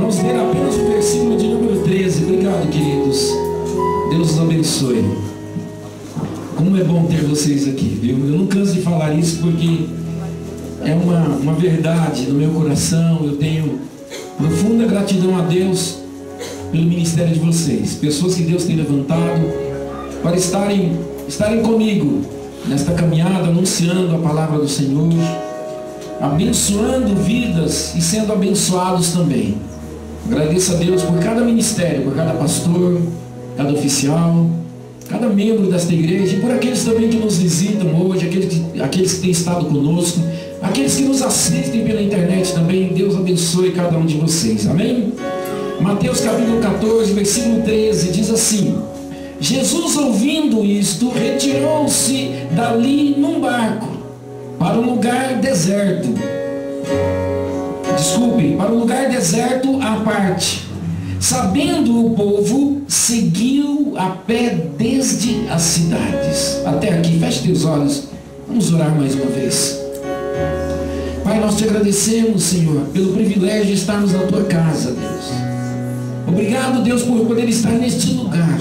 Vamos ler apenas o versículo de número 13. Obrigado, queridos. Deus os abençoe. Como é bom ter vocês aqui, viu? Eu não canso de falar isso porque é uma verdade no meu coração. Eu tenho profunda gratidão a Deus pelo ministério de vocês. Pessoas que Deus tem levantado para estarem comigo nesta caminhada, anunciando a palavra do Senhor, abençoando vidas e sendo abençoados também. Agradeço a Deus por cada ministério, por cada pastor, cada oficial, cada membro desta igreja, e por aqueles também que nos visitam hoje, aqueles que têm estado conosco, aqueles que nos assistem pela internet também. Deus abençoe cada um de vocês, amém? Mateus capítulo 14, versículo 13, diz assim: Jesus, ouvindo isto, retirou-se dali num barco para um lugar deserto. Para um lugar deserto à parte. Sabendo o povo, seguiu a pé desde as cidades. Até aqui, feche teus olhos. Vamos orar mais uma vez. Pai, nós te agradecemos, Senhor, pelo privilégio de estarmos na tua casa, Deus. Obrigado, Deus, por poder estar neste lugar.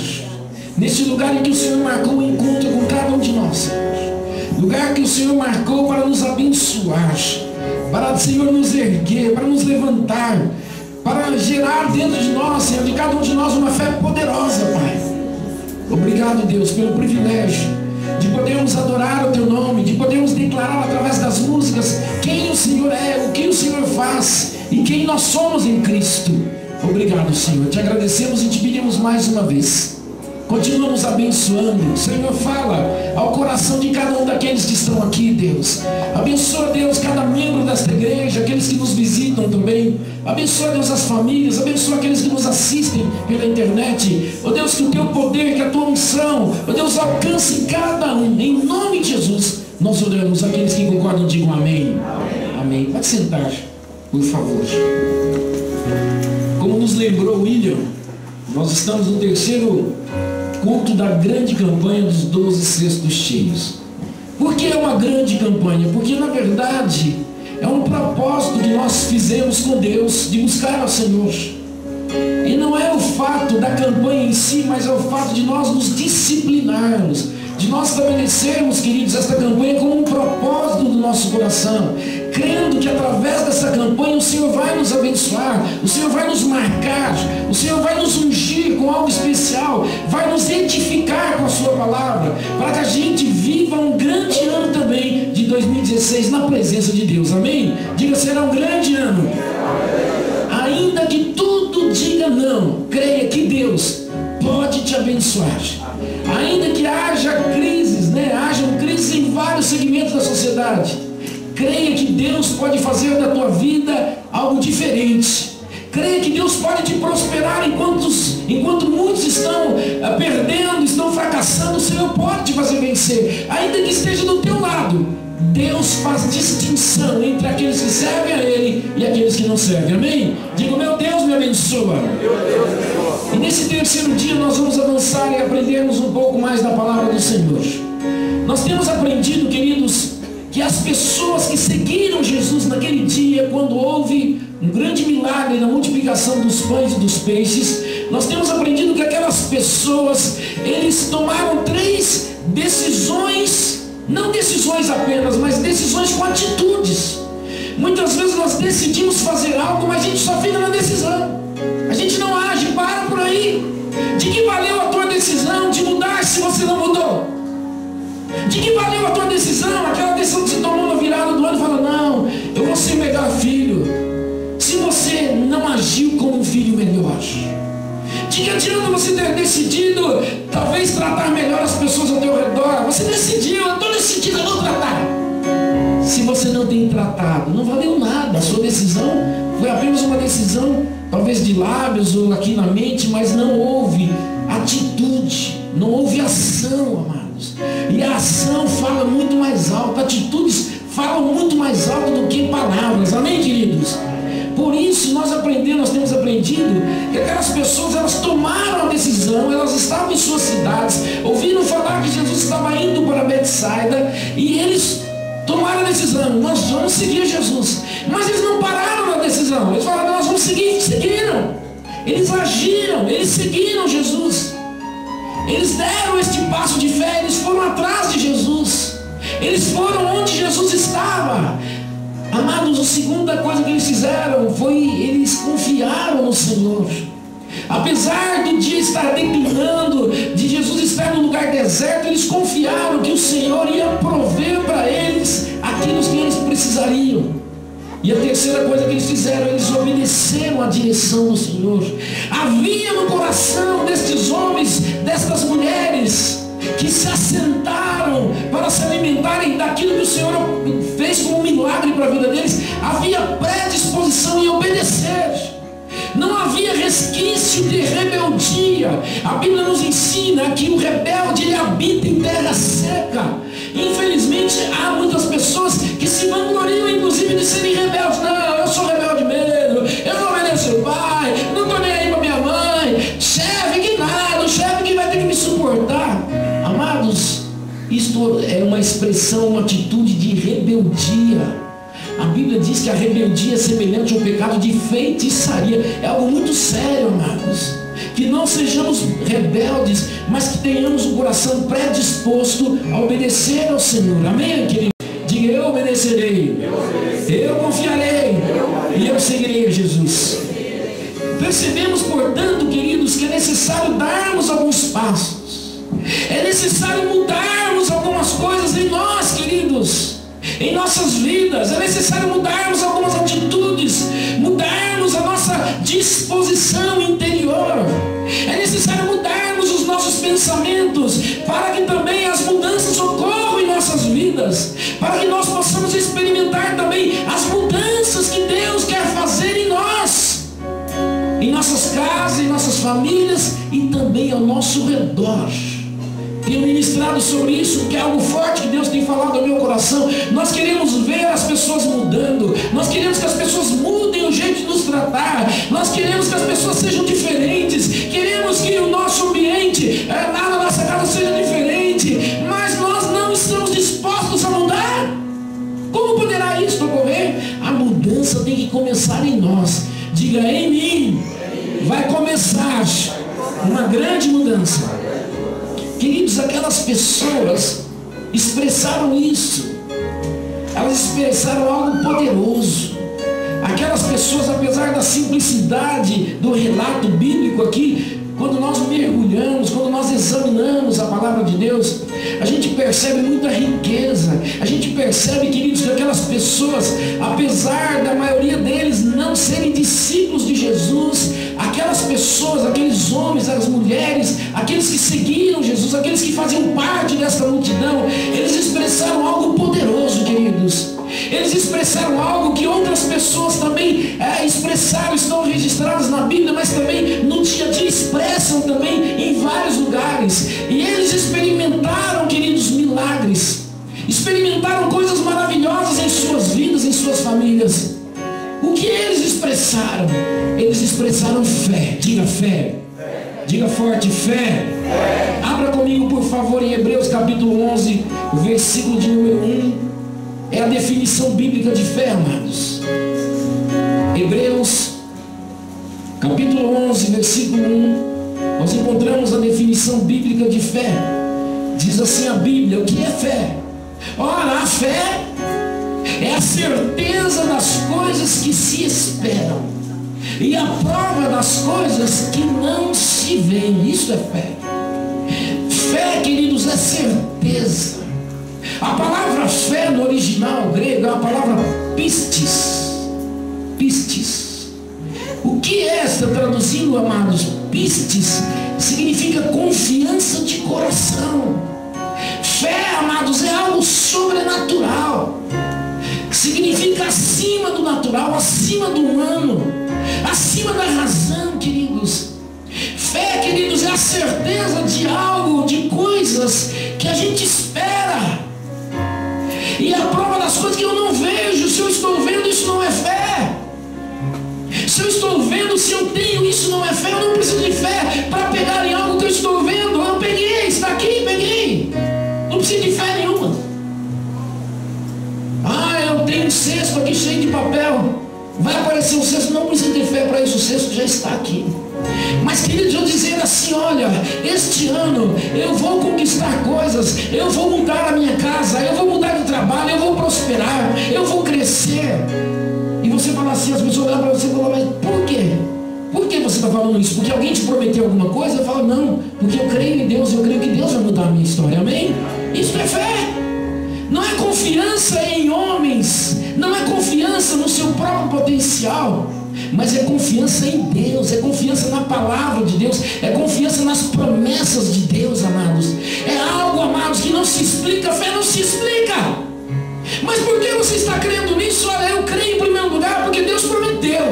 Neste lugar em que o Senhor marcou o encontro com cada um de nós, Senhor. Lugar que o Senhor marcou para nos abençoar, para, Senhor, nos erguer, para nos levantar, para gerar dentro de nós, Senhor, de cada um de nós, uma fé poderosa, Pai. Obrigado, Deus, pelo privilégio de podermos adorar o Teu nome, de podermos declarar através das músicas quem o Senhor é, o que o Senhor faz e quem nós somos em Cristo. Obrigado, Senhor. Te agradecemos e te pedimos mais uma vez. Continua nos abençoando. Senhor, fala ao coração de cada um daqueles que estão aqui, Deus. Abençoa, Deus, cada membro desta igreja, aqueles que nos visitam também. Abençoa, Deus, as famílias. Abençoa aqueles que nos assistem pela internet. Ó Deus, que o Teu poder, que a Tua unção, ó Deus, alcance cada um. Em nome de Jesus, nós oramos. Aqueles que concordam, digam amém. Amém. Pode sentar, por favor. Como nos lembrou William, nós estamos no terceiro culto da grande campanha dos 12 cestos cheios. Por que é uma grande campanha? Porque na verdade é um propósito que nós fizemos com Deus de buscar ao Senhor. E não é o fato da campanha em si, mas é o fato de nós nos disciplinarmos, de nós estabelecermos, queridos, esta campanha como um propósito do nosso coração, crendo que através dessa campanha o Senhor vai nos abençoar, o Senhor vai nos marcar, o Senhor vai nos ungir com algo especial, vai nos edificar com a sua palavra, para que a gente viva um grande ano também de 2016 na presença de Deus, amém? Diga, será um grande ano. Ainda que tudo diga não, creia que Deus pode te abençoar. Ainda que haja crises, hajam crises em vários segmentos da sociedade, creia que Deus pode fazer da tua vida algo diferente. Creia que Deus pode te prosperar enquanto muitos estão perdendo, estão fracassando. O Senhor pode te fazer vencer. Ainda que esteja do teu lado, Deus faz distinção entre aqueles que servem a Ele e aqueles que não servem. Amém? Digo, meu Deus me abençoa. E nesse terceiro dia nós vamos avançar e aprendermos um pouco mais da palavra do Senhor. Nós temos aprendido, queridos, que as pessoas que seguiram Jesus naquele dia, quando houve um grande milagre na multiplicação dos pães e dos peixes, nós temos aprendido que aquelas pessoas, eles tomaram 3 decisões, não decisões apenas, mas decisões com atitudes. Muitas vezes nós decidimos fazer algo, mas a gente só fica na decisão. A gente não age, para por aí. De que valeu a tua decisão de mudar se você não mudou? De que valeu a tua decisão, aquela decisão que você tomou na virada do ano e fala, não, eu vou ser o melhor filho, se você não agiu como um filho melhor? De que adianta você ter decidido talvez tratar melhor as pessoas ao teu redor? Você decidiu, eu estou decidido, eu vou tratar. Se você não tem tratado, não valeu nada. A sua decisão foi apenas uma decisão, talvez de lábios ou aqui na mente, mas não houve atitude, não houve ação, amados. E a ação fala muito mais alto, atitudes falam muito mais alto do que palavras, amém, queridos? Por isso nós temos aprendido que aquelas pessoas, elas tomaram a decisão, elas estavam em suas cidades, ouviram falar que Jesus estava indo para Betsaida, e eles tomaram a decisão, nós vamos seguir Jesus. Mas eles não pararam na decisão, eles falaram, nós vamos seguir, seguiram. Eles agiram, eles seguiram Jesus. Eles deram este passo de fé, eles foram atrás de Jesus. Eles foram onde Jesus estava. Amados, a segunda coisa que eles fizeram foi, eles confiaram no Senhor. Apesar do dia estar declinando, de Jesus estar no lugar deserto, eles confiaram que o Senhor ia prover para eles aquilo que eles precisariam. E a terceira coisa que eles fizeram, eles obedeceram à direção do Senhor. Havia no coração destes homens, destas mulheres, que se assentaram para se alimentarem daquilo que o Senhor fez como um milagre para a vida deles, havia predisposição em obedecer. Não havia resquício de rebeldia. A Bíblia nos ensina que o rebelde, ele habita em terra seca. Infelizmente, há muitas pessoas que se vangloriam, inclusive, de serem rebeldes. Não, eu sou rebelde mesmo, eu não obedeço o pai, não estou nem aí para minha mãe, chefe que nada, o chefe que vai ter que me suportar. Amados, isto é uma expressão, uma atitude de rebeldia. A Bíblia diz que a rebeldia é semelhante ao pecado de feitiçaria. É algo muito sério, amados. Que não sejamos rebeldes, mas que tenhamos o coração predisposto a obedecer ao Senhor. Amém, querido? Diga, eu obedecerei, eu confiarei e eu seguirei a Jesus. Percebemos, portanto, queridos, que é necessário darmos alguns passos. É necessário mudarmos algumas coisas em nós, queridos, em nossas vidas. É necessário mudarmos algumas atitudes, mudarmos a nossa disposição interior. É necessário mudarmos os nossos pensamentos, para que também as mudanças ocorram em nossas vidas, para que nós possamos experimentar também as mudanças que Deus quer fazer em nós, em nossas casas, em nossas famílias e também ao nosso redor. Tenho ministrado sobre isso, que é algo forte que Deus tem falado ao meu coração. Nós queremos ver as pessoas mudando. Nós queremos que as pessoas mudem o jeito de nos tratar. Nós queremos que as pessoas sejam diferentes. Queremos que o nosso ambiente, lá na nossa casa, seja diferente. Mas nós não estamos dispostos a mudar. Como poderá isso ocorrer? A mudança tem que começar em nós. Diga, em mim vai começar uma grande mudança. Queridos, aquelas pessoas expressaram isso. Elas expressaram algo poderoso. Aquelas pessoas, apesar da simplicidade do relato bíblico aqui, quando nós mergulhamos, quando nós examinamos a palavra de Deus, a gente percebe muita riqueza. A gente percebe, queridos, que aquelas pessoas, apesar da maioria deles não serem discípulos de Jesus, aquelas pessoas, aqueles homens, as mulheres, aqueles que seguiram Jesus, aqueles que faziam parte dessa multidão, eles expressaram algo poderoso, queridos. Eles expressaram algo que outras pessoas também expressaram, estão registradas na Bíblia, mas também no dia a dia expressam também em vários lugares. E eles experimentaram, queridos, milagres. Experimentaram coisas maravilhosas em suas vidas, em suas famílias. O que eles expressaram? Eles expressaram fé. Diga fé. Diga forte, fé. Abra comigo, por favor, em Hebreus capítulo 11, o versículo de número 1. É a definição bíblica de fé, amados. Hebreus capítulo 11, versículo 1. Nós encontramos a definição bíblica de fé. Diz assim a Bíblia: o que é fé? Ora, a fé é a certeza das coisas que se esperam e a prova das coisas que não se veem. Isso é fé. Fé, queridos, é certeza. A palavra fé no original grego é a palavra pistis. Pistis. O que é esta, traduzindo, amados? Pistis significa confiança de coração. Fé, amados, é algo sobrenatural. Significa acima do natural, acima do humano, acima da razão, queridos. Fé, queridos, é a certeza de algo, de coisas que a gente espera. E a prova das coisas que eu não vejo. Se eu estou vendo, isso não é fé. Se eu estou vendo, se eu tenho, isso não é fé. Eu não preciso de fé para pegar em algo que eu estou vendo. Eu peguei, está aqui, peguei. Não preciso de fé nenhuma. tem um cesto aqui cheio de papel. Vai aparecer um cesto, não precisa ter fé para isso, o cesto já está aqui. Mas queridos, eu dizer assim, olha, este ano eu vou conquistar coisas, eu vou mudar a minha casa, eu vou mudar de trabalho, eu vou prosperar, eu vou crescer. E você fala assim, as pessoas olham para você e falam, mas por quê? Por que você está falando isso? Porque alguém te prometeu alguma coisa? Eu falo, não, porque eu creio em Deus, eu creio que Deus vai mudar a minha história, amém? Isso é fé. Não é confiança em homens, não é confiança no seu próprio potencial, mas é confiança em Deus, é confiança na palavra de Deus, é confiança nas promessas de Deus, amados. É algo, amados, que não se explica, a fé não se explica. Mas por que você está crendo nisso? Olha, eu creio em primeiro lugar porque Deus prometeu.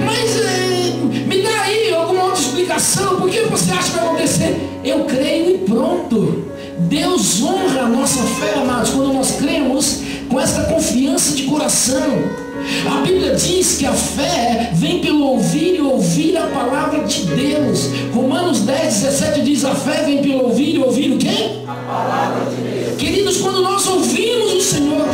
Mas me dá aí alguma outra explicação, por que você acha que vai acontecer? Eu creio e pronto. Deus honra a nossa fé, amados, quando nós cremos com essa confiança de coração. A Bíblia diz que a fé vem pelo ouvir e ouvir a palavra de Deus. Romanos 10:17 diz, a fé vem pelo ouvir e ouvir o quê? A palavra de Deus. Queridos, quando nós ouvimos o Senhor,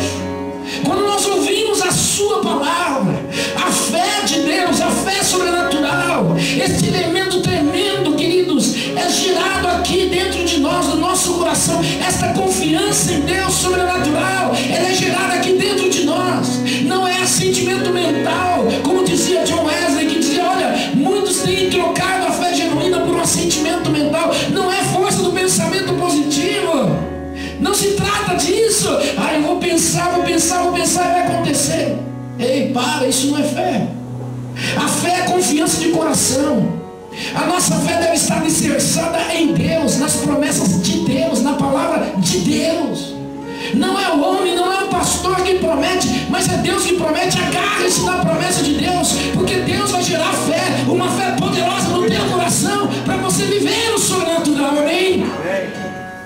quando nós ouvimos a sua palavra, a fé de Deus, a fé sobrenatural, esse elemento tremendo, queridos, é gerado aqui dentro de nós, no nosso coração. Esta confiança em Deus sobrenatural, ela é gerada aqui dentro de nós. Não é sentimento mental, como dizia John Wesley, que dizia, olha, muitos têm trocado a fé genuína por um assentimento mental. Não é força do pensamento positivo. Não se trata disso. Eu vou pensar e vai acontecer. Ei, para, isso não é fé. A fé é confiança de coração. A nossa fé deve estar alicerçada em Deus, nas promessas de Deus, na palavra de Deus. Não é o homem, não é o pastor que promete, mas é Deus que promete. Agarre-se na promessa de Deus, porque Deus vai gerar fé, uma fé poderosa no teu coração, para você viver o sobrenatural, amém?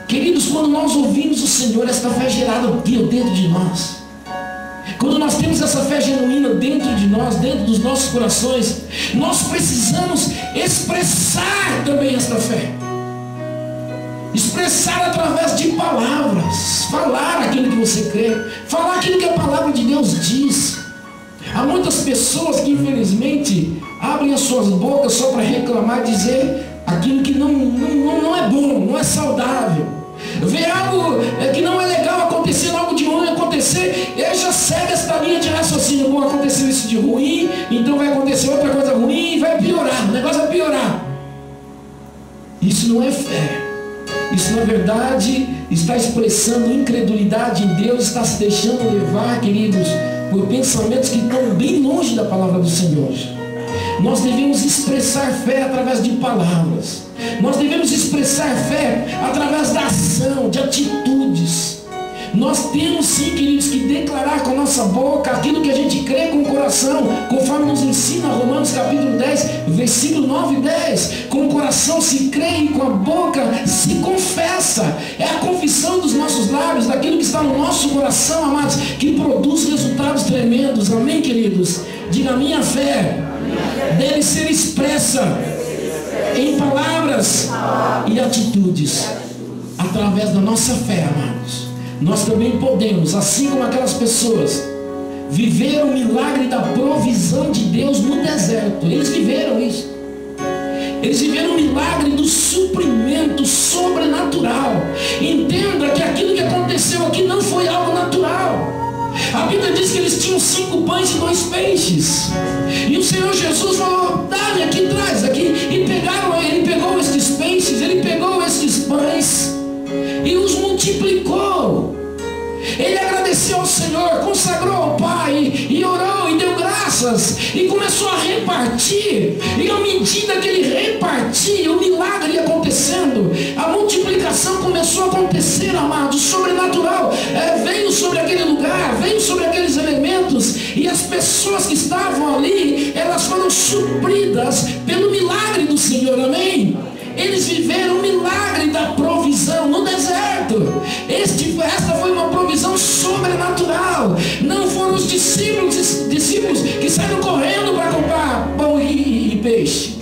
Queridos, quando nós ouvimos o Senhor, esta fé é gerada dentro de nós. Quando nós temos essa fé genuína dentro de nós, dentro dos nossos corações, nós precisamos expressar também esta fé. Expressar através de palavras. Falar aquilo que você crê. Falar aquilo que a palavra de Deus diz. Há muitas pessoas que infelizmente abrem as suas bocas só para reclamar, dizer aquilo que não é bom, não é saudável. Vê algo que não é legal acontecer, algo de ruim acontecer, ele já segue essa linha de raciocínio. Bom, aconteceu isso de ruim, então vai acontecer outra coisa ruim e vai piorar, o negócio vai piorar. Isso não é fé. Isso na verdade está expressando incredulidade em Deus, está se deixando levar, queridos, por pensamentos que estão bem longe da palavra do Senhor. Nós devemos expressar fé através de palavras. Nós devemos expressar fé através da ação, de atitudes. Nós temos sim, queridos, que declarar com a nossa boca aquilo que a gente crê com o coração, conforme nos ensina Romanos capítulo 10, versículo 9 e 10. Com o coração se crê e com a boca se confessa. É a confissão dos nossos lábios, daquilo que está no nosso coração, amados, que produz resultados tremendos. Amém, queridos? Diga, a minha fé deve ser expressa em palavras e atitudes. Através da nossa fé, amados, nós também podemos, assim como aquelas pessoas, viver o milagre da provisão de Deus no deserto. Eles viveram isso. Eles viveram o milagre do suprimento sobrenatural. Entenda que aquilo que aconteceu aqui não foi algo natural. A Bíblia diz que eles tinham 5 pães e 2 peixes. E o Senhor Jesus falou, dá-me aqui, traz aqui. E ele pegou estes peixes, ele pegou estes pães e os multiplicou. Ele agradeceu ao Senhor, consagrou ao Pai e orou e deu graças e começou a repartir. E à medida que ele repartia, o milagre ia acontecendo, a multiplicação começou a acontecer, amados, sobrenatural. Veio sobre aquele lugar, veio sobre aqueles elementos, e as pessoas que estavam ali, elas foram supridas pelo milagre do Senhor, amém? Eles viveram o milagre da provisão no deserto. Esta foi uma provisão sobrenatural. Não foram os discípulos que saíram correndo para comprar pão e peixe.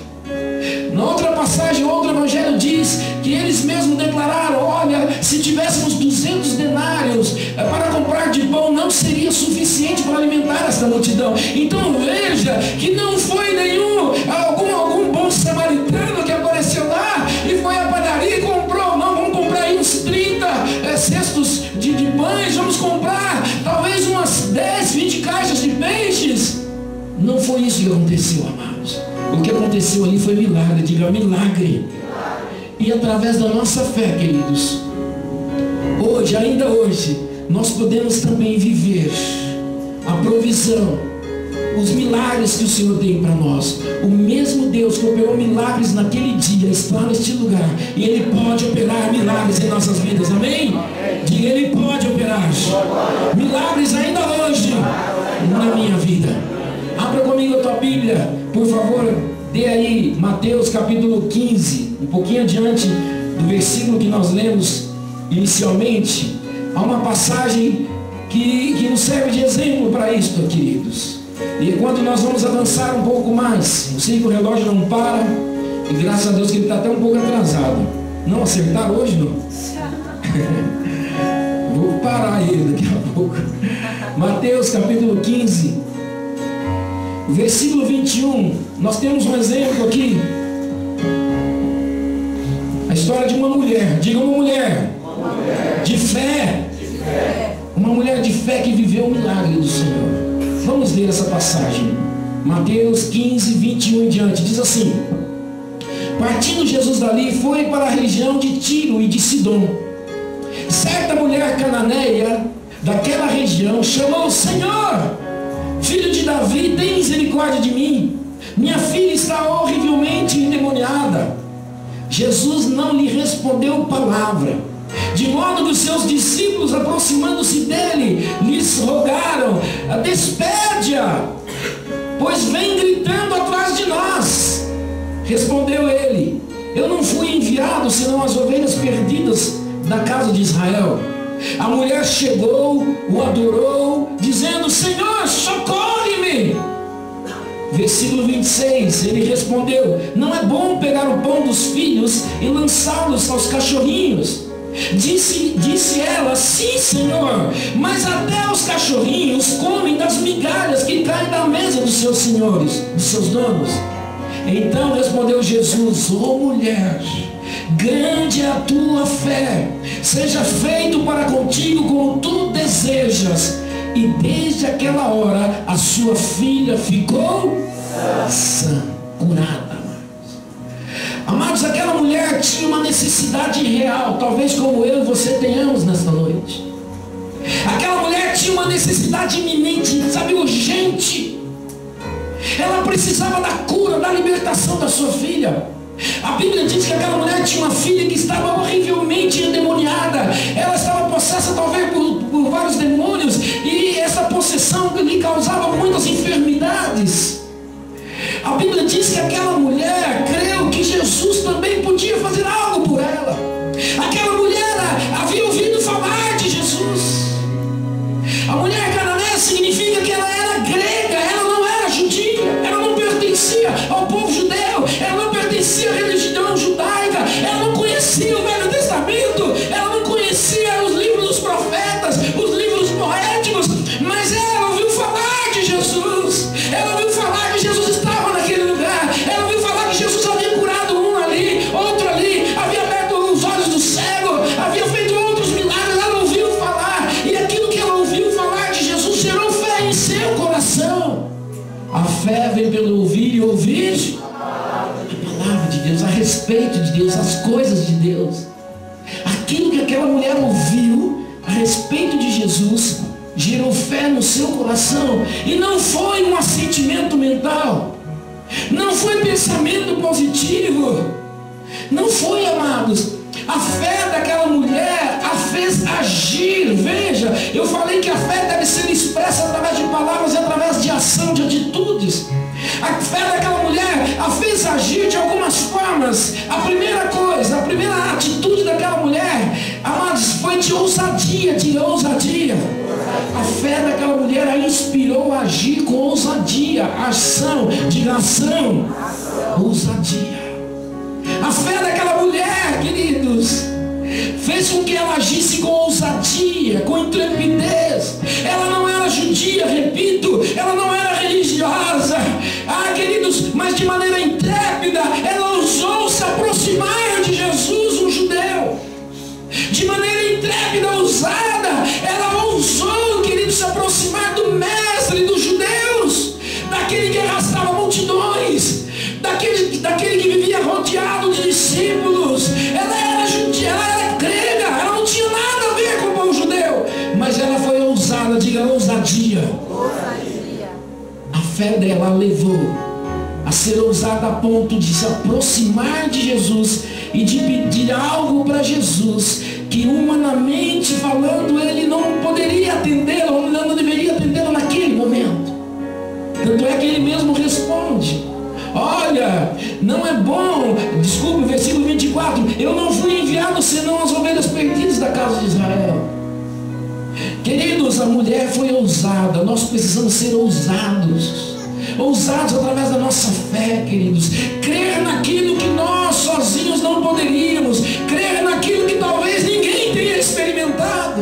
Na outra passagem, outro evangelho diz que eles mesmos declararam, olha, se tivéssemos 200 denários para comprar de pão, não seria suficiente. suficiente para alimentar esta multidão. Então veja que não foi algum bom samaritano que apareceu lá e foi à padaria e comprou. Não, vamos comprar aí uns 30 cestos de pães, vamos comprar talvez umas 10, 20 caixas de peixes. Não foi isso que aconteceu, amados. O que aconteceu ali foi milagre. Diga, milagre. E através da nossa fé, queridos, hoje, ainda hoje, nós podemos também viver a provisão, os milagres que o Senhor tem para nós. O mesmo Deus que operou milagres naquele dia está neste lugar, e Ele pode operar milagres em nossas vidas, amém? Diga, Ele pode operar milagres ainda hoje na minha vida. Abra comigo a tua Bíblia, por favor, dê aí Mateus capítulo 15, um pouquinho adiante do versículo que nós lemos inicialmente. Há uma passagem que nos serve de exemplo para isto, queridos. E enquanto nós vamos avançar um pouco mais, eu sei que o relógio não para, e graças a Deus que ele está até um pouco atrasado. Não acertar hoje, não? Vou parar ele daqui a pouco. Mateus capítulo 15, versículo 21. Nós temos um exemplo aqui. A história de uma mulher. Diga, uma mulher de fé. Uma mulher de fé que viveu o milagre do Senhor. Vamos ler essa passagem. Mateus 15, 21 em diante. Diz assim: partindo Jesus dali, foi para a região de Tiro e de Sidom. Certa mulher cananeia daquela região chamou: Senhor, filho de Davi, tem misericórdia de mim. Minha filha está horrivelmente endemoniada. Jesus não lhe respondeu palavra, de modo que os seus discípulos, aproximando-se dele, lhes rogaram: despede-a, pois vem gritando atrás de nós. Respondeu ele: eu não fui enviado senão as ovelhas perdidas da casa de Israel. A mulher chegou, o adorou, dizendo: Senhor, socorre-me. Versículo 26, ele respondeu: não é bom pegar o pão dos filhos e lançá-los aos cachorrinhos. Disse ela: sim, Senhor, mas até os cachorrinhos comem das migalhas que caem da mesa dos seus senhores, dos seus donos. Então respondeu Jesus: ó mulher, grande é a tua fé, seja feito para contigo como tu desejas. E desde aquela hora a sua filha ficou sã, curada. Amados, aquela mulher tinha uma necessidade real, talvez como eu e você tenhamos nesta noite. Aquela mulher tinha uma necessidade iminente, sabe, urgente. Ela precisava da cura, da libertação da sua filha. A Bíblia diz que aquela mulher tinha uma filha que estava horrivelmente endemoniada. Ela estava possessa talvez por vários demônios, e essa possessão lhe causava muitas enfermidades. A Bíblia diz que aquela mulher creu que Jesus também podia fazer algo por ela. Aquela mulher havia ouvido falar de Jesus. A mulher cananeia significa que ela era grega, ela não era judia, ela não pertencia ao povo judeu, ela não pertencia à religião judaica, ela não conhecia o Velho Testamento, ela não conhecia os livros dos profetas, os livros poéticos, mas ela ouviu falar de Jesus. Ela ouviu falar que Jesus estava naquele lugar, ela ouviu falar que Jesus havia curado um ali, outro ali, havia aberto os olhos do cego, havia feito outros milagres. Ela ouviu falar, e aquilo que ela ouviu falar de Jesus gerou fé em seu coração. A fé vem pelo ouvir e ouvir a palavra de Deus, a respeito de Deus, as coisas de Deus. Aquilo que aquela mulher ouviu a respeito de Jesus gerou fé no seu coração. E não foi um assentimento mental, não foi pensamento positivo, não foi, amados. A fé daquela mulher a fez agir. Veja, eu falei que a fé deve ser expressa através de palavras e através de ação, de atitudes. A fé daquela mulher a fez agir de algumas formas. A primeira coisa, a primeira atitude daquela mulher, amados, foi de ousadia, de ousadia. A fé daquela mulher a inspirou a agir com ousadia, ação, de ação, ousadia. A fé daquela mulher, queridos, fez com que ela agisse com ousadia, com intrepidez. Ela não era judia, repito, ela não era religiosa, queridos, mas de maneira intrépida, ela ousou se aproximar de Jesus, um judeu. De maneira intrépida, ousada, ela ousou, queridos, se aproximar do mestre dos judeus, daquele que arrastava multidões, daquele que vivia rodeado de discípulos. Ela era judia, ela era grega, ela não tinha nada a ver com o povo judeu, mas ela foi ousada, diga ousadia. A fé dela levou a ser ousada a ponto de se aproximar de Jesus e de pedir algo para Jesus que, humanamente falando, ele não poderia atendê-la, ou não deveria atendê-la naquele momento. Tanto é que ele mesmo responde: olha, não é bom, desculpe, versículo 24, eu não fui enviado senão as ovelhas perdidas da casa de Israel. Queridos, a mulher foi ousada. Nós precisamos ser ousados através da nossa fé, queridos. Crer naquilo que nós sozinhos não poderíamos, crer naquilo que talvez ninguém tenha experimentado,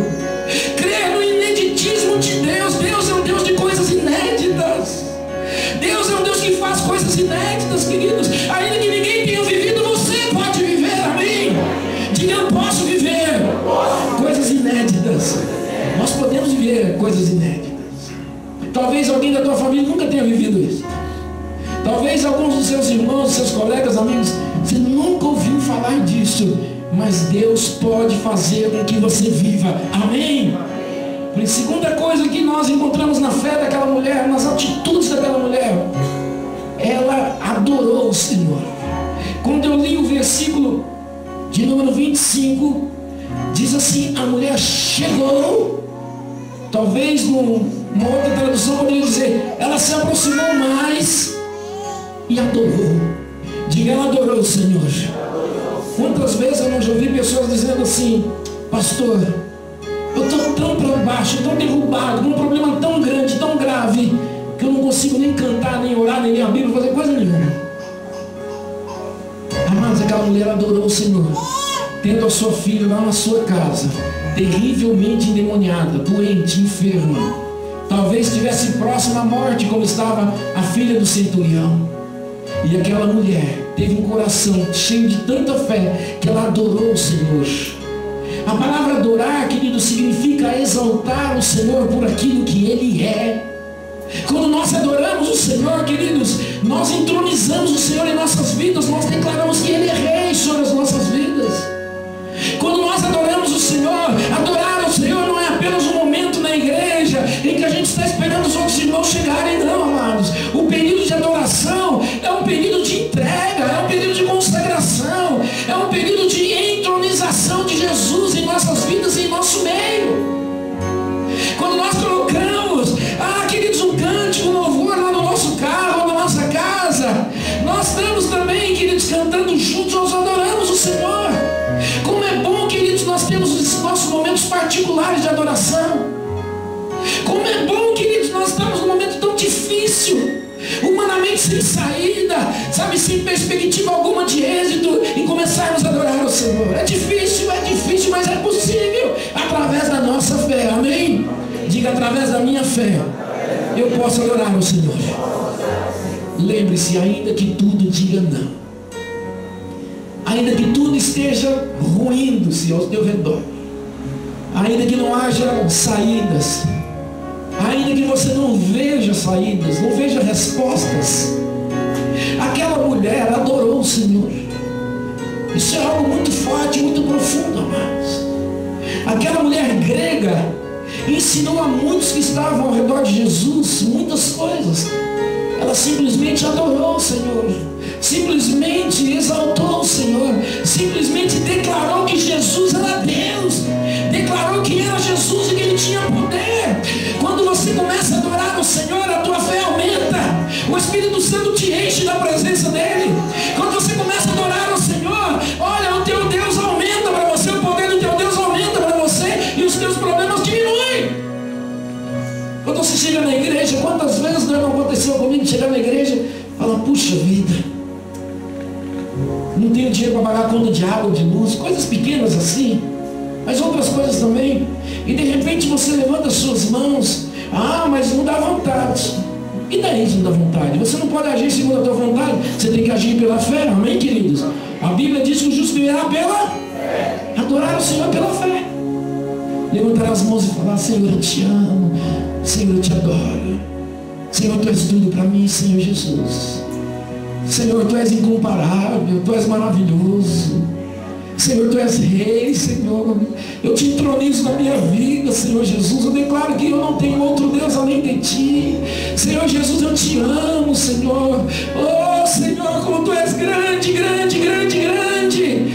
crer no ineditismo de Deus. Deus é um Deus de coisas inéditas. Deus é um Deus que faz coisas inéditas, queridos. Ainda que ninguém tenha vivido, você pode viver, amém? Diga: eu posso viver coisas inéditas. Nós podemos viver coisas inéditas. Talvez alguém da tua família nunca tenha vivido isso. Talvez alguns dos seus irmãos, seus colegas, amigos, você nunca ouviu falar disso. Mas Deus pode fazer com que você viva, amém? A segunda coisa que nós encontramos na fé daquela mulher, nas atitudes daquela mulher, ela adorou o Senhor. Quando eu li o versículo de número 25, diz assim: a mulher chegou. Talvez numa outra tradução poderia dizer: ela se aproximou mais e adorou. Diga: ela adorou o Senhor. Quantas vezes eu não já ouvi pessoas dizendo assim: pastor, eu estou tão para baixo, tão derrubado, com um problema tão grande, tão grave, que eu não consigo nem cantar, nem orar, nem ler a Bíblia, fazer coisa nenhuma. Amados, aquela mulher adorou o Senhor, tendo a sua filha lá na sua casa, terrivelmente endemoniada, doente, enferma. Talvez estivesse próxima à morte, como estava a filha do centurião. E aquela mulher teve um coração cheio de tanta fé que ela adorou o Senhor. A palavra adorar, querido, significa exaltar o Senhor por aquilo que Ele é. Quando nós adoramos o Senhor, queridos, nós entronizamos o Senhor em nossas vidas, nós declaramos que Ele é Rei sobre as nossas vidas. Quando nós adoramos o Senhor, adorar ao Senhor não é apenas um momento na igreja em que a gente está esperando os outros irmãos chegarem, não, amados. O período de adoração é um período de entrega, é um período de consagração, é um período de entronização de Jesus em nossas vidas e em nosso meio. Quando nós colocamos, queridos, um cântico, um louvor lá no nosso carro, na nossa casa, nós estamos também, queridos, cantando juntos, nós adoramos o Senhor. Como é bom, queridos, nós temos os nossos momentos particulares de adoração. Como é bom, queridos, nós estamos num momento tão difícil, humanamente sem saída, sabe, sem perspectiva alguma de êxito, em começarmos a adorar o Senhor. É difícil, mas é possível, através da nossa fé, amém? Diga: através da minha fé, eu posso adorar o Senhor. Lembre-se, ainda que tudo diga não, ainda que tudo esteja ruindo-se ao teu redor, ainda que não haja saídas, ainda que você não veja saídas, não veja respostas, aquela mulher adorou o Senhor. Isso é algo muito forte, muito profundo, amados. Aquela mulher grega ensinou a muitos que estavam ao redor de Jesus muitas coisas. Ela simplesmente adorou o Senhor, simplesmente exaltou o Senhor, simplesmente declarou que Jesus era Deus, declarou que era Jesus e que Ele tinha poder. Quando você começa a adorar o Senhor, a tua fé aumenta, o Espírito Santo te enche da presença dEle. Quando você começa a adorar o Senhor, olha, o teu Deus aumenta para você, o poder do teu Deus aumenta para você e os teus problemas diminuem. Quando você chega na igreja, quantas vezes não aconteceu comigo, chegar na igreja e falar: puxa vida, não tenho dinheiro para pagar a conta de água, de luz, coisas pequenas assim, mas outras coisas também. E de repente você levanta as suas mãos, mas não dá vontade. E daí se não dá vontade? Você não pode agir segundo a tua vontade, você tem que agir pela fé, amém, queridos? A Bíblia diz que o justo viverá pela fé. Adorar o Senhor pela fé. Levantar as mãos e falar: Senhor, eu te amo, Senhor, eu te adoro, Senhor, tu és tudo para mim, Senhor Jesus. Senhor, tu és incomparável, tu és maravilhoso. Senhor, tu és rei, Senhor. Eu te entronizo na minha vida, Senhor Jesus. Eu declaro que eu não tenho outro Deus além de ti. Senhor Jesus, eu te amo, Senhor. Oh, Senhor, como tu és grande, grande, grande, grande.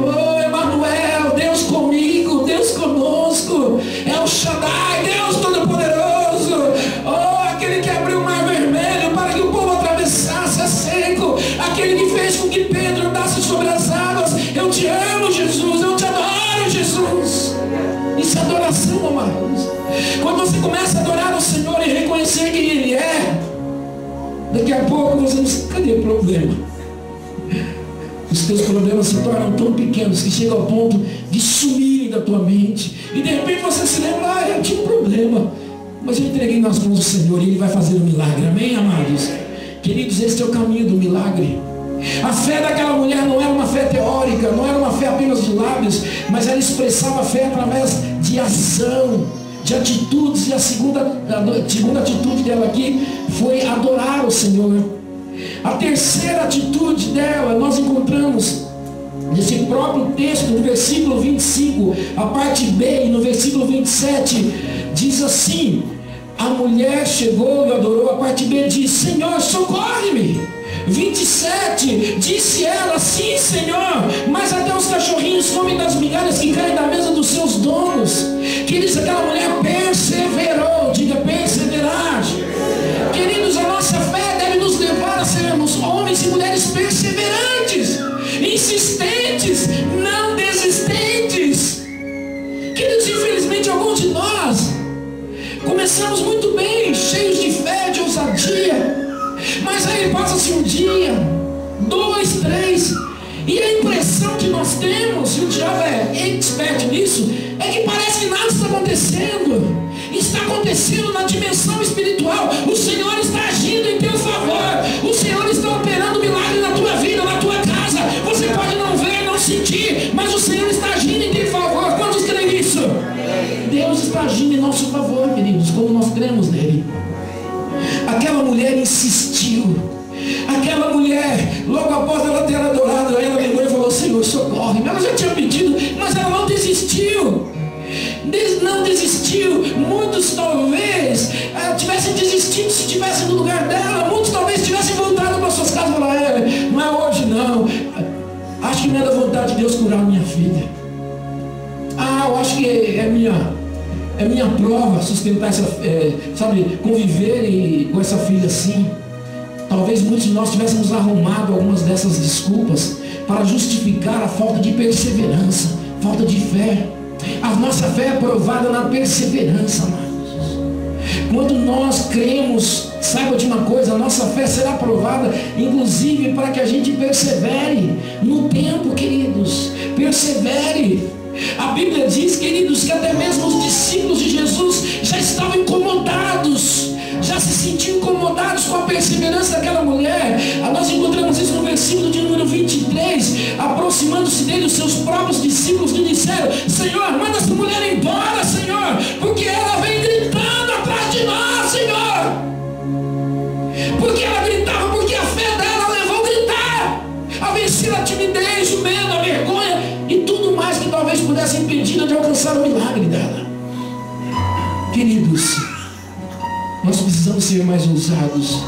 Oh, Emanuel, Deus comigo, Deus conosco. É o Shaddai, Deus Todo-Poderoso. Oh, aquele que abriu o mar vermelho para que o povo atravessasse a seco. Aquele que fez com que Pedro andasse sobre as águas. Eu te amo, Jesus, eu te adoro, Jesus. Isso é adoração, amados. Quando você começa a adorar o Senhor e reconhecer quem Ele é, daqui a pouco você não... Cadê o problema? Os teus problemas se tornam tão pequenos que chegam ao ponto de sumirem da tua mente. E de repente você se lembra: eu tinha um problema, mas eu entreguei nas mãos do Senhor e Ele vai fazer um milagre. Amém, amados? Queridos, este é o caminho do milagre. A fé daquela mulher não era uma fé teórica, não era uma fé apenas de lábios, mas ela expressava a fé através de ação, de atitudes. E a segunda atitude dela aqui foi adorar o Senhor. A terceira atitude dela nós encontramos nesse próprio texto, no versículo 25, a parte B, e no versículo 27 diz assim: a mulher chegou e adorou. A parte B diz: Senhor, socorre-me. 27, disse ela: sim, Senhor, mas até os cachorrinhos comem das migalhas que caem da mesa dos seus donos. Queridos, aquela mulher perseverou. Diga: perseverar. Queridos, a nossa fé deve nos levar a sermos homens e mulheres perseverantes, insistentes, não desistentes. Queridos, infelizmente alguns de nós começamos muito bem, cheios de fé, de ousadia, mas aí passa-se um dia, 2, 3, e a impressão que nós temos, e o diabo é expert nisso, é que parece que nada está acontecendo. Está acontecendo na dimensão espiritual. O Senhor está agindo em teu favor. O Senhor está operando milagre na tua vida, na tua casa. Você pode não ver, não sentir, mas o Senhor está agindo em teu favor. Quantos creem nisso? Deus está agindo em nosso favor, queridos, quando nós cremos nele. Aquela mulher insistiu. Aquela mulher, logo após ela ter adorado, ela lembrou e falou: Senhor, socorre-me. Ela já tinha pedido, mas ela não desistiu. Não desistiu. Muitos talvez tivessem desistido se estivessem no lugar dela. Muitos talvez tivessem voltado para suas casas e falaram: não é hoje não. Acho que não é da vontade de Deus curar minha filha. Eu acho que é minha prova sustentar essa, conviver com essa filha assim. Talvez muitos de nós tivéssemos arrumado algumas dessas desculpas para justificar a falta de perseverança, falta de fé. A nossa fé é provada na perseverança, amados. Quando nós cremos, saiba de uma coisa: a nossa fé será provada, inclusive para que a gente persevere no tempo, queridos. Persevere. A Bíblia diz, queridos, que até mesmo os discípulos de Jesus já estavam incomodados, já se sentiam incomodados com a perseverança daquela mulher. Nós encontramos isso no versículo de número 23. Aproximando-se dele, os seus próprios discípulos lhe disseram: Senhor, manda essa mulher embora, Senhor, porque ela vem gritando atrás de nós, Senhor. Porque ela gritava, porque a fé dela levou a gritar, a vencer a timidez, o medo, a vergonha e tudo mais que talvez pudesse impedi-la de alcançar o milagre dela. Queridos, nós precisamos ser mais ousados,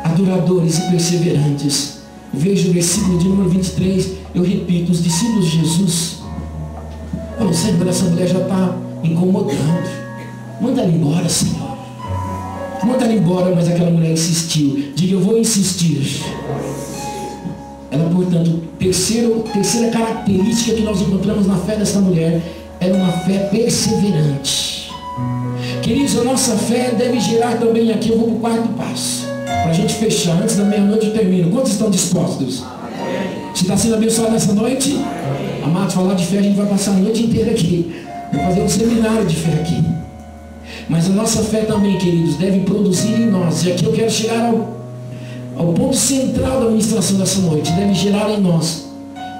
adoradores e perseverantes. Veja o versículo de número 23, eu repito: os discípulos de Jesus falaram: Senhor, essa mulher já está incomodando, manda ela embora, Senhor, manda ela embora. Mas aquela mulher insistiu. Diga: eu vou insistir. Ela, portanto, terceira característica que nós encontramos na fé dessa mulher é uma fé perseverante. Queridos, a nossa fé deve gerar também, aqui eu vou para o quarto passo, para a gente fechar, antes da meia-noite eu termino. Quantos estão dispostos? está sendo abençoado nessa noite? Amado, falar de fé, a gente vai passar a noite inteira aqui. Vai fazer um seminário de fé aqui. Mas a nossa fé também, queridos, deve produzir em nós. E aqui eu quero chegar ao ponto central da ministração dessa noite. Deve gerar em nós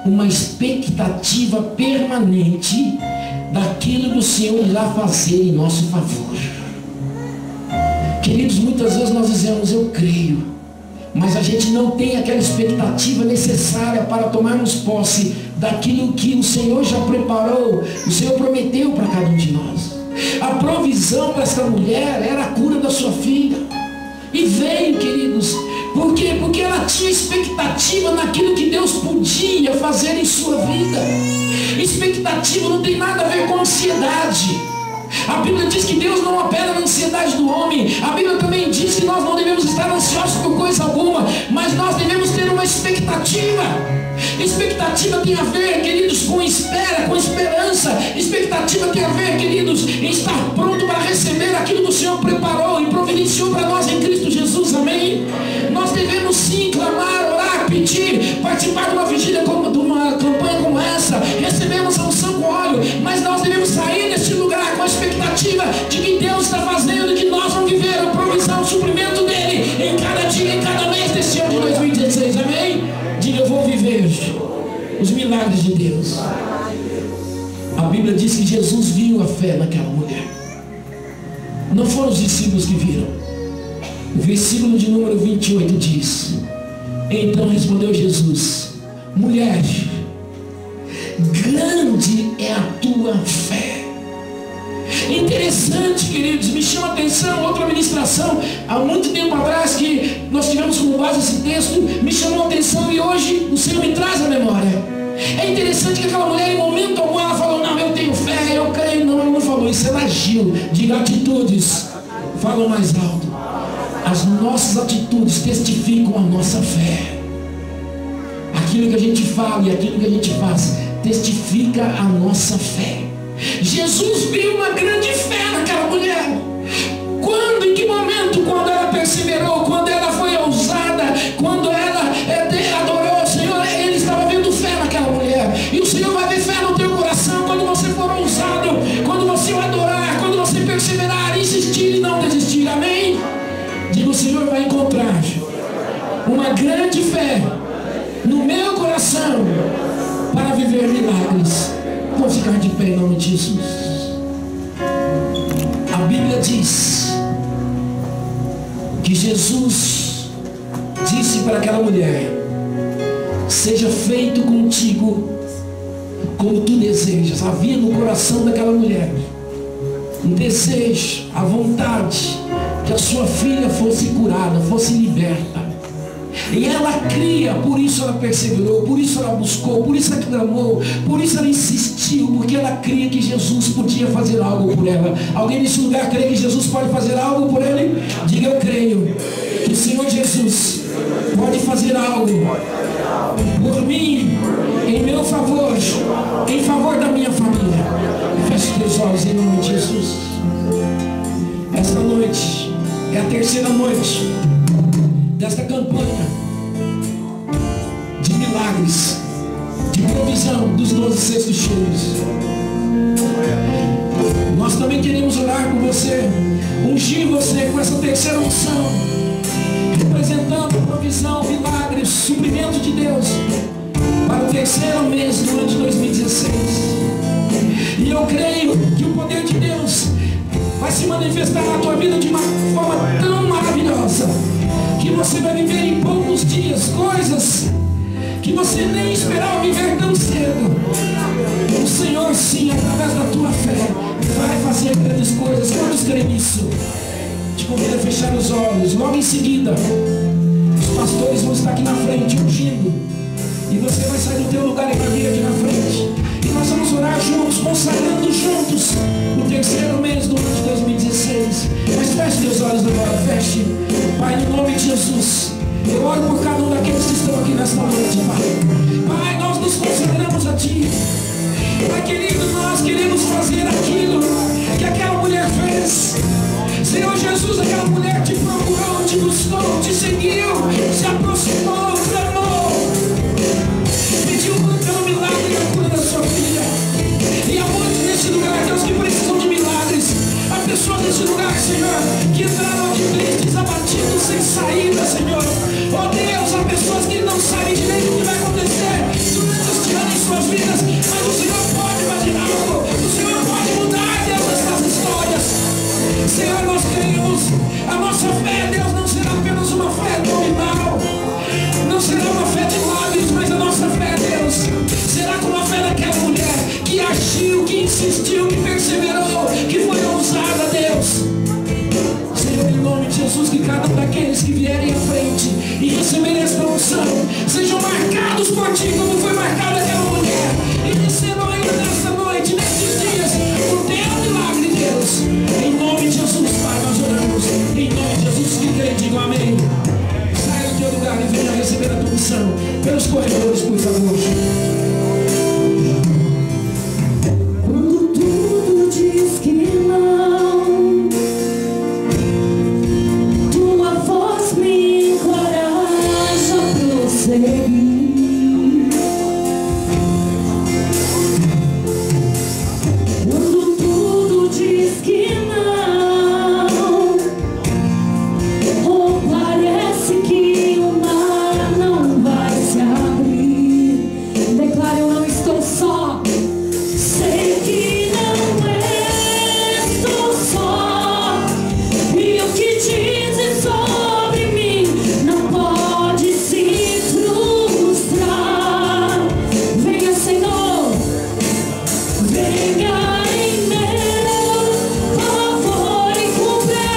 uma expectativa permanente daquilo que o Senhor irá fazer em nosso favor. Queridos, muitas vezes nós dizemos, eu creio, mas a gente não tem aquela expectativa necessária para tomarmos posse daquilo que o Senhor já preparou, o Senhor prometeu para cada um de nós. A provisão para essa mulher era a cura da sua filha. E veio, queridos. Por quê? Porque ela tinha expectativa naquilo que Deus podia fazer em sua vida. Expectativa não tem nada a ver com ansiedade. A Bíblia diz que Deus não opera na ansiedade do homem. A Bíblia também diz que nós não devemos estar ansiosos por coisa alguma, mas nós devemos ter uma expectativa. Expectativa tem a ver, queridos, com espera, com esperança. Expectativa tem a ver, queridos, em estar pronto para receber aquilo que o Senhor preparou e providenciou para nós em Cristo Jesus, amém? Nós devemos sim clamar, orar, pedir, participar de uma vigília, de uma campanha como essa, recebemos a unção com óleo, mas nós devemos sair deste lugar com a expectativa de que Deus está fazendo e que nós vamos viver a provisão, o suprimento dele em cada dia, em cada mês deste ano de 2016, amém? Diga, eu vou viver os milagres de Deus. A Bíblia diz que Jesus viu a fé naquela mulher. Não foram os discípulos que viram. O versículo de número 28 diz: então respondeu Jesus: mulher, grande é a tua fé. Interessante, queridos, me chama a atenção outra ministração há muito tempo atrás que nós tivemos como base esse texto, me chamou a atenção e hoje o Senhor me traz a memória. É interessante que aquela mulher em momento algum ela falou, não, eu tenho fé, eu creio. Não, ela não falou isso, ela agiu. Diga, atitudes falam mais alto. As nossas atitudes testificam a nossa fé. Aquilo que a gente fala e aquilo que a gente faz testifica a nossa fé. Jesus viu uma grande fé naquela mulher. Quando, em que momento? Quando ela perseverou, quando ela foi ousada, quando ela adorou o Senhor, ele estava vendo fé naquela mulher. E o Senhor vai ver fé no teu coração quando você for ousado, quando você o adorar, quando você perseverar, insistir e não desistir, amém? Diga, o Senhor vai encontrar uma grande fé no meu coração para viver milagres. Vamos ficar de pé em nome de Jesus. A Bíblia diz que Jesus disse para aquela mulher: seja feito contigo como tu desejas. Havia no coração daquela mulher um desejo, a vontade que a sua filha fosse curada, fosse liberta. E ela cria, por isso ela perseverou, por isso ela buscou, por isso ela clamou, por isso ela insistiu, porque ela cria que Jesus podia fazer algo por ela. Alguém nesse lugar crê que Jesus pode fazer algo por ele? Diga, eu creio que o Senhor Jesus pode fazer algo por mim, em meu favor, em favor da minha família. Feche teus olhos em nome de Jesus. Esta noite é a terceira noite desta campanha de milagres, de provisão dos 12 cestos cheios. Nós também queremos orar por você, ungir você com essa terceira unção, representando provisão, milagres, suprimento de Deus para o terceiro mês do ano de 2016. E eu creio que o poder de Deus vai se manifestar na tua vida de uma forma tão maravilhosa, que você vai viver em poucos dias coisas que você nem esperava viver tão cedo. O Senhor, sim, através da tua fé, vai fazer grandes coisas. Quantos creem nisso? Te convido a fechar os olhos. Logo em seguida, os pastores vão estar aqui na frente, ungindo. E você vai sair do teu lugar e vai vir aqui na frente. E nós vamos orar juntos, consagrando juntos o terceiro mês do ano de 2016. Mas feche teus olhos agora, feche. Pai, no nome de Jesus, eu oro por cada um daqueles que estão aqui nesta noite, Pai. Pai, nós nos consagramos a Ti. Pai querido, nós queremos fazer aquilo que aquela mulher fez. Senhor Jesus, aquela mulher te procurou, te buscou, te seguiu, se aproximou, clamou. Jesus, que cada um daqueles que vierem à frente e receberem esta unção sejam marcados por ti, como foi marcada aquela mulher, e recebam ainda nesta noite, nestes dias, o teu milagre, Deus. Em nome de Jesus, Pai, nós oramos. Em nome de Jesus, que crê, diga amém. Saia do teu lugar e venha receber a tua unção pelos corredores, por favor. Quando tudo diz que não, tua voz me encoraja a prosseguir. Quando tudo diz que não, ou parece que o mar não vai se abrir, declaro: eu não estou só. Sei que não estou só, e o que dizes sobre mim não pode se frustrar. Venha, Senhor, venha em meu favor e cumpra.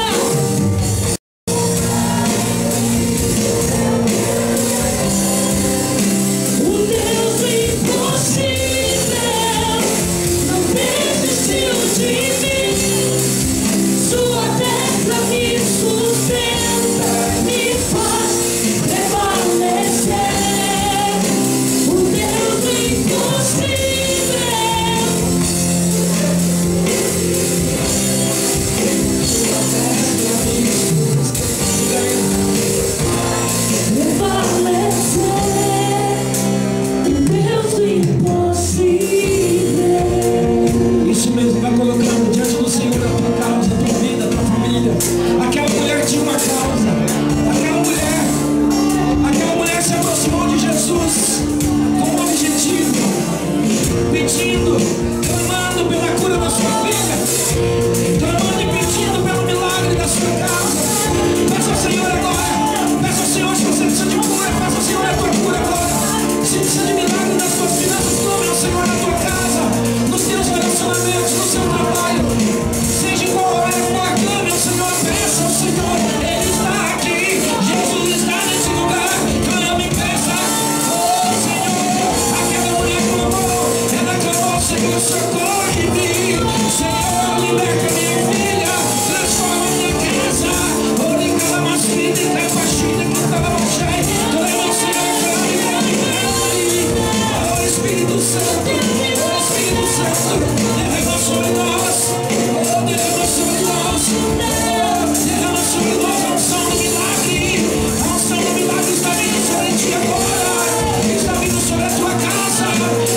O Deus impossível não desistiu de mim. Sua destra me sustenta, me faz prevalecer. O Deus impossível prevalecer. O Deus impossível. Isso mesmo, vai colocando diante do Senhor a tua causa, a tua vida, a tua família. Aquela mulher tinha uma causa. Aquela mulher se aproximou de Jesus com um objetivo, pedindo, clamando pela cura da sua filha, clamando e pedindo pelo milagre da sua casa. Peça ao Senhor agora, peça ao Senhor, se você precisa de cura, peça ao Senhor a tua cura agora. Se precisa de milagre nas tuas finanças, clame ao Senhor na tua casa, nos teus relacionamentos, no seu trabalho, seja em qual área for, clame ao Senhor, peça ao Senhor. Ele está aqui, Jesus está nesse lugar. Clame, peça, oh Senhor. Aquela mulher clamou, ela clamou: Senhor, socorre-me, Senhor, liberta minha filha, transforma minha casa. Oricala mais vida e capachida que estava no chão. Clame ao Senhor, clame, clame, clame. Oh Espírito Santo, oh Espírito Santo, derrama sobre nós, oh derrama sobre nós, oh derrama sobre nós a unção do milagre. A unção do milagre está vindo sobre ti agora, está vindo sobre a tua casa.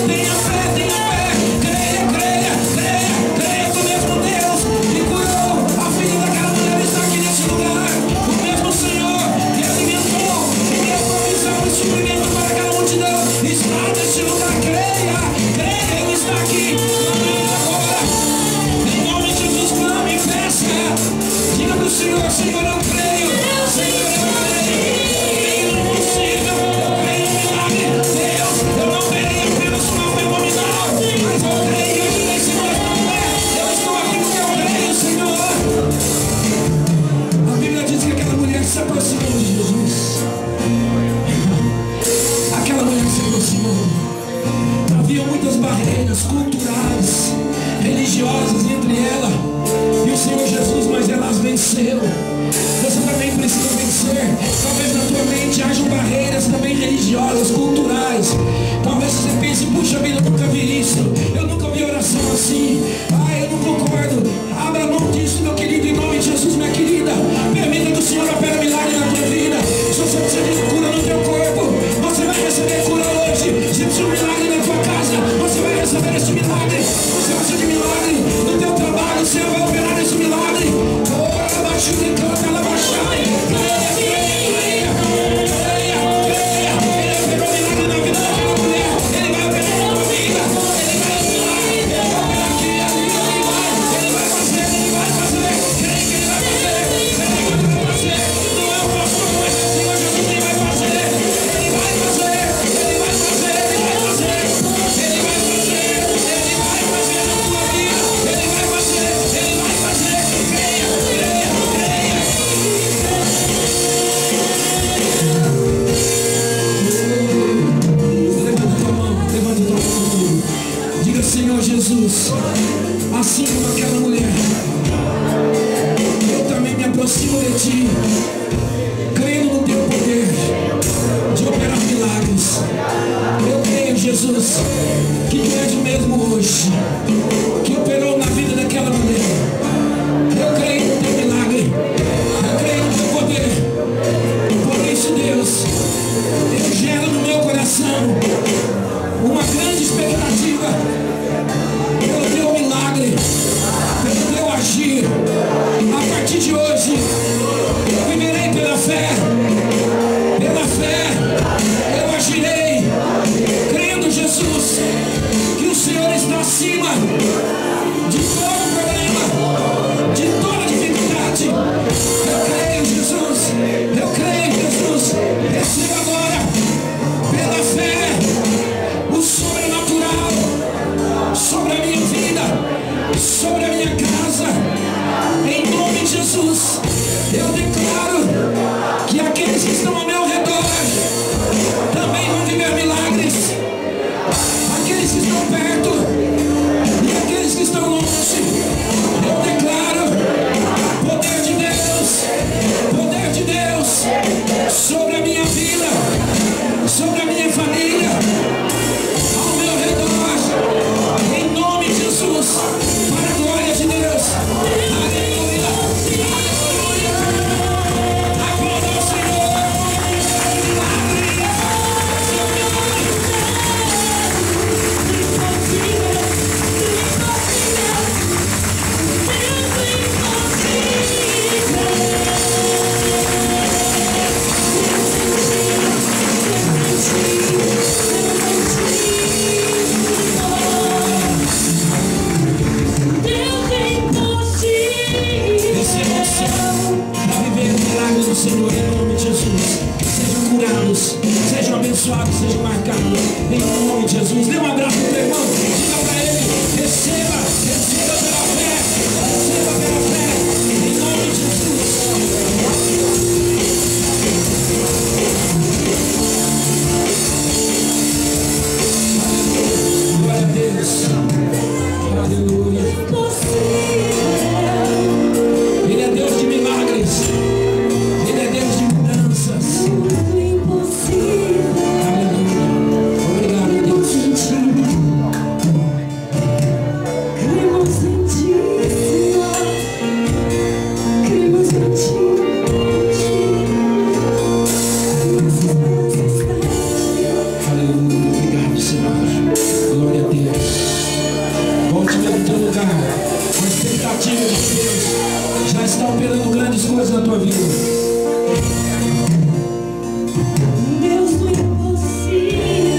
Tenha fé, creia, creia, creia, creia que o mesmo Deus que curou a filha daquela mulher está aqui nesse lugar. O mesmo Senhor que alimentou, que deu provisão e suprimento para aquela multidão está nesse lugar. Creia, creia, Ele está aqui. Clame agora, em nome de Jesus, clame e peça. Diga para o Senhor: Senhor, eu creio, Senhor, eu creio, eu creio no possível, eu creio no milagre. Deus, eu não verei apenas uma fé nominal, mas eu creio, eu direi: Senhor, eu estou aqui porque eu creio, Senhor. A Bíblia diz que aquela mulher se aproximou de Jesus. Aquela mulher se aproximou. Havia muitas barreiras culturais, religiosas entre ela e o Senhor Jesus, mas ela as venceu. Você também precisa vencer. Talvez na tua mente hajam barreiras também religiosas, culturais. Talvez você pense: puxa vida, eu nunca vi isso, eu nunca vi oração assim, eu não concordo. Abra mão disso, meu querido, em nome de Jesus, minha querida. Permita que o Senhor opere milagre na tua vida. Se você precisa de cura no teu corpo, você vai receber cura hoje. Se precisa de um milagre na tua casa, você vai receber esse milagre. Se precisa de milagre no teu trabalho, o Senhor vai operar esse milagre. Oh, abaixo de canto, ela baixar. Creia, creia, creia, creia. Ele operou milagre na vida daquela mulher. Ele vai operar na tua vida. Ele vai operar. Ele vai operar aqui, ali, ali, vai. Ele vai fazer, ele vai fazer. Creia que ele vai fazer. Creia que ele vai fazer. Ti, crendo no Teu poder de operar milagres. Eu creio, Jesus, que Tu és o mesmo hoje, que operou na vida daquela mulher. Eu creio no Teu milagre, eu creio no Teu poder. Por isso, Deus, eu gero no meu coração uma grande expectativa pelo Teu milagre, pelo Teu agir. A partir de hoje, eu viverei pela fé. Pela fé, eu agirei, crendo, Jesus, que o Senhor está acima de todo problema, de toda dificuldade. Eu creio, Jesus, eu creio, Jesus. Receba agora, pela fé, o sobrenatural sobre a minha vida, sobre a minha casa. Em nome de Jesus, eu declaro que aqueles que estão ao meu redor também vão viver milagres. Aqueles que estão perto e aqueles que estão longe, eu declaro poder de Deus sobre a minha vida, sobre a minha família, ao meu redor, em nome de Jesus, para a glória de Deus. Aleluia, aleluia, aplauda ao Senhor. Do Senhor, em nome de Jesus, sejam curados, sejam abençoados, sejam marcados, em nome de Jesus. Dê um abraço pro teu irmão, diga para ele: receba pela fé, em nome de Jesus. Glória a Deus, aleluia. Ele é Deus de milagres. Já está operando grandes coisas na tua vida.